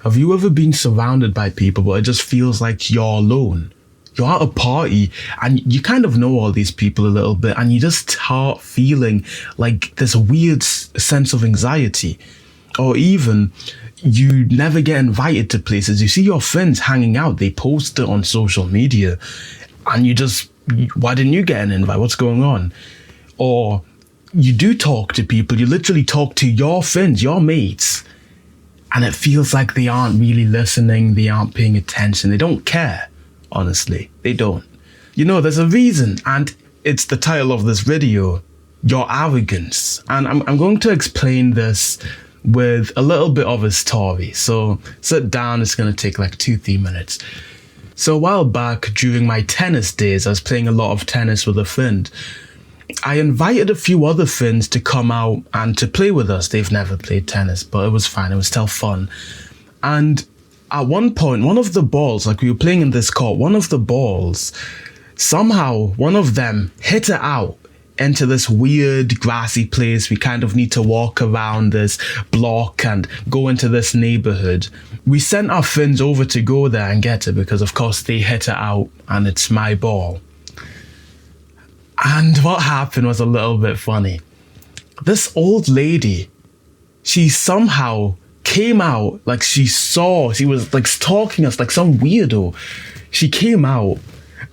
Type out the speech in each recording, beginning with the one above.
Have you ever been surrounded by people, but it just feels like you're alone? You're at a party and you kind of know all these people a little bit, and you just start feeling like this weird sense of anxiety. Or even you never get invited to places. You see your friends hanging out, they post it on social media, and you just, why didn't you get an invite? What's going on? Or you do talk to people, you literally talk to your friends, your mates, and it feels like they aren't really listening, they aren't paying attention, they don't care. Honestly, they don't. You know, there's a reason, and it's the title of this video, your arrogance. And I'm going to explain this with a little bit of a story. So sit down, it's going to take like 2-3 minutes. So a while back, during my tennis days, I was playing a lot of tennis with a friend. I invited a few other friends to come out and to play with us. They've never played tennis, but it was fine. It was still fun. And at one point, one of the balls, like we were playing in this court, one of the balls, somehow one of them hit it out into this weird grassy place. We kind of need to walk around this block and go into this neighborhood. We sent our friends over to go there and get it because, of course, they hit it out and it's my ball. And what happened was a little bit funny. This old lady, she somehow came out, like she was like stalking us like some weirdo. She came out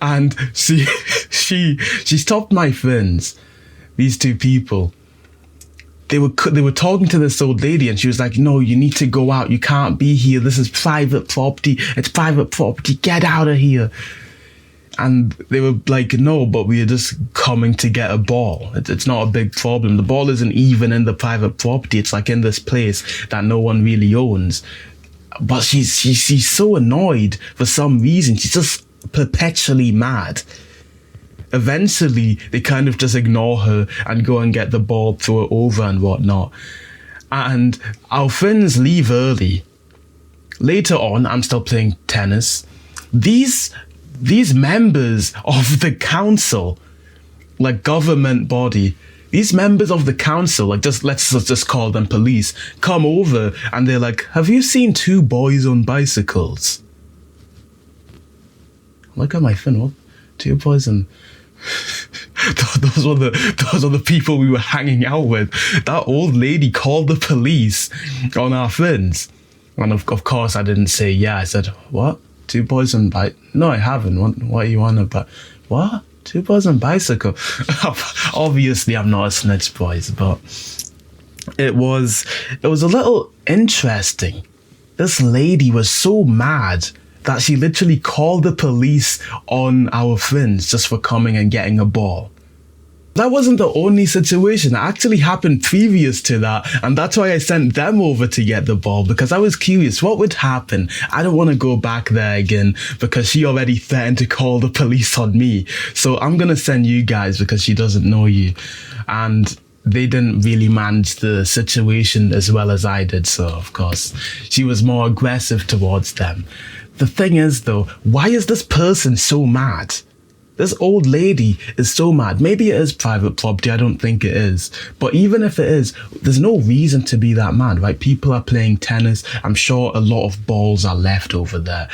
and she stopped my friends, these two people. They were talking to this old lady, and she was like, no, you need to go out, you can't be here, this is private property, it's private property, get out of here. And they were like, no, but we are just coming to get a ball. It's not a big problem. The ball isn't even in the private property. It's like in this place that no one really owns. But she's so annoyed for some reason. She's just perpetually mad. Eventually, they kind of just ignore her and go and get the ball, throw it over and whatnot. And our friends leave early. Later on, I'm still playing tennis. These members of the council, like government body, these members of the council, like let's just call them police, come over and they're like, have you seen two boys on bicycles? Look at my fin, what? Two boys on... those are the people we were hanging out with. That old lady called the police on our friends. And of course I didn't say yeah. I said, what? Two boys on bike? No, I haven't. What are you on about? What? Two boys on bicycle? Obviously, I'm not a snitch, boys, but it was a little interesting. This lady was so mad that she literally called the police on our friends just for coming and getting a ball. That wasn't the only situation. It actually happened previous to that, and that's why I sent them over to get the ball, because I was curious what would happen. I don't want to go back there again because she already threatened to call the police on me. So I'm going to send you guys because she doesn't know you. And they didn't really manage the situation as well as I did, so of course she was more aggressive towards them. The thing is though, why is this person so mad? This old lady is so mad. Maybe it is private property, I don't think it is. But even if it is, there's no reason to be that mad, right? People are playing tennis. I'm sure a lot of balls are left over there.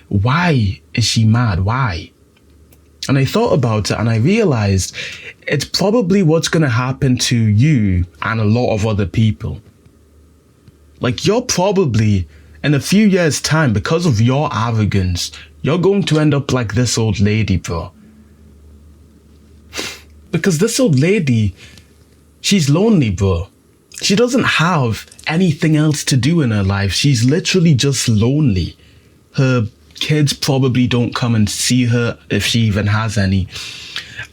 Why is she mad? Why? And I thought about it and I realized it's probably what's going to happen to you and a lot of other people. Like, you're probably, in a few years' time, because of your arrogance, you're going to end up like this old lady, bro. Because this old lady, she's lonely, bro. She doesn't have anything else to do in her life. She's literally just lonely. Her kids probably don't come and see her, if she even has any.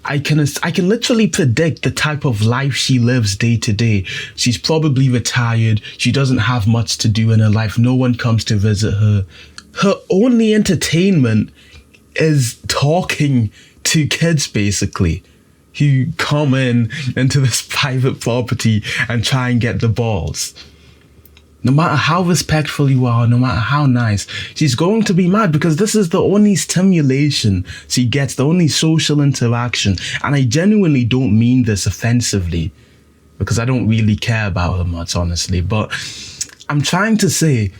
I can literally predict the type of life she lives day to day. She's probably retired. She doesn't have much to do in her life. No one comes to visit her. Her only entertainment is talking to kids, basically, who come into this private property and try and get the balls. No matter how respectful you are, no matter how nice, she's going to be mad because this is the only stimulation she gets, the only social interaction. And I genuinely don't mean this offensively because I don't really care about her much, honestly. But I'm trying to say,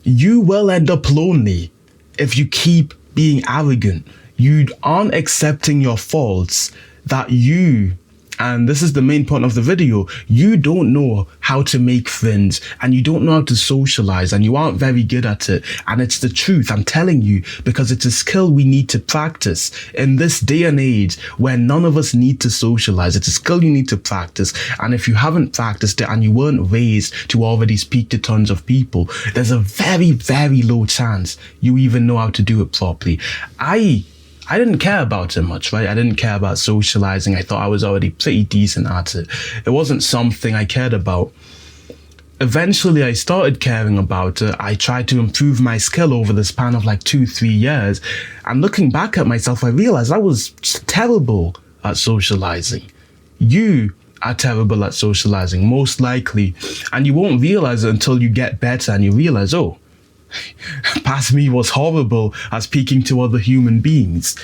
You will end up lonely if you keep being arrogant. You aren't accepting your faults, that you, and this is the main point of the video, you don't know how to make friends and you don't know how to socialize and you aren't very good at it. And it's the truth, I'm telling you, because it's a skill we need to practice in this day and age where none of us need to socialize. It's a skill you need to practice. And if you haven't practiced it and you weren't raised to already speak to tons of people, there's a very, very low chance you even know how to do it properly. I didn't care about it much, right? I didn't care about socializing. I thought I was already pretty decent at it. It wasn't something I cared about. Eventually, I started caring about it. I tried to improve my skill over the span of like 2-3 years. And looking back at myself, I realized I was terrible at socializing. You are terrible at socializing, most likely. And you won't realize it until you get better and you realize, oh, past me was horrible at speaking to other human beings.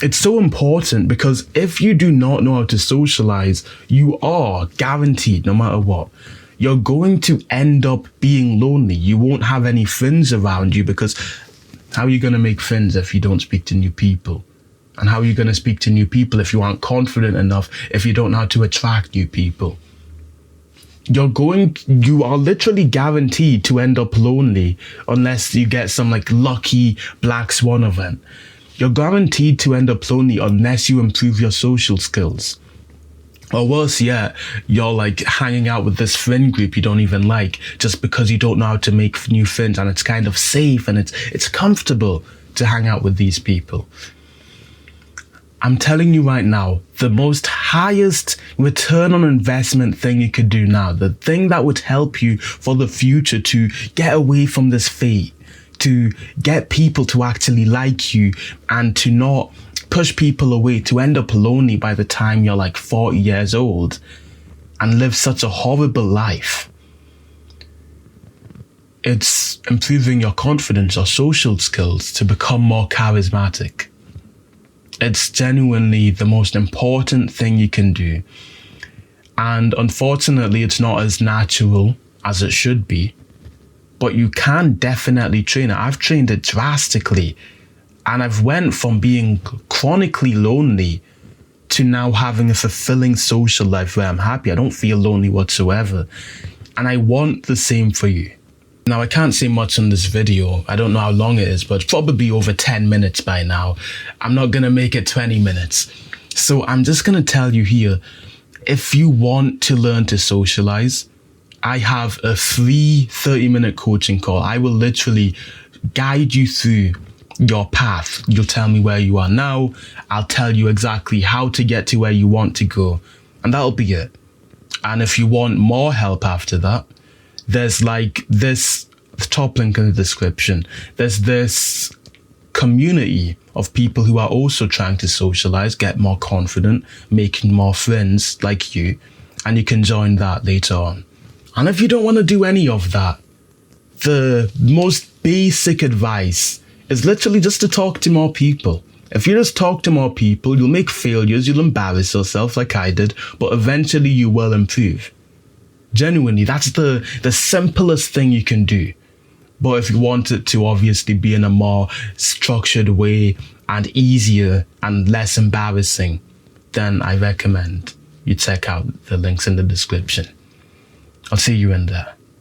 It's so important because if you do not know how to socialize, you are guaranteed, no matter what, you're going to end up being lonely. You won't have any friends around you because how are you going to make friends if you don't speak to new people? And how are you going to speak to new people if you aren't confident enough, if you don't know how to attract new people? You are literally guaranteed to end up lonely unless you get some like lucky black swan event. You're guaranteed to end up lonely unless you improve your social skills. Or worse yet, you're like hanging out with this friend group you don't even like just because you don't know how to make new friends and it's kind of safe and it's comfortable to hang out with these people. I'm telling you right now, the most highest return on investment thing you could do now, the thing that would help you for the future to get away from this fate, to get people to actually like you and to not push people away, to end up lonely by the time you're like 40 years old and live such a horrible life. It's improving your confidence or social skills to become more charismatic. It's genuinely the most important thing you can do. And unfortunately, it's not as natural as it should be, but you can definitely train it. I've trained it drastically. And I've went from being chronically lonely to now having a fulfilling social life where I'm happy. I don't feel lonely whatsoever. And I want the same for you. Now, I can't say much on this video. I don't know how long it is, but it's probably over 10 minutes by now. I'm not going to make it 20 minutes. So I'm just going to tell you here, if you want to learn to socialize, I have a free 30-minute coaching call. I will literally guide you through your path. You'll tell me where you are now. I'll tell you exactly how to get to where you want to go. And that'll be it. And if you want more help after that, there's like this top link in the description. There's this community of people who are also trying to socialize, get more confident, making more friends like you. And you can join that later on. And if you don't want to do any of that, the most basic advice is literally just to talk to more people. If you just talk to more people, you'll make failures, you'll embarrass yourself like I did, but eventually you will improve. Genuinely, that's the simplest thing you can do. But if you want it to obviously be in a more structured way and easier and less embarrassing, then I recommend you check out the links in the description. I'll see you in there.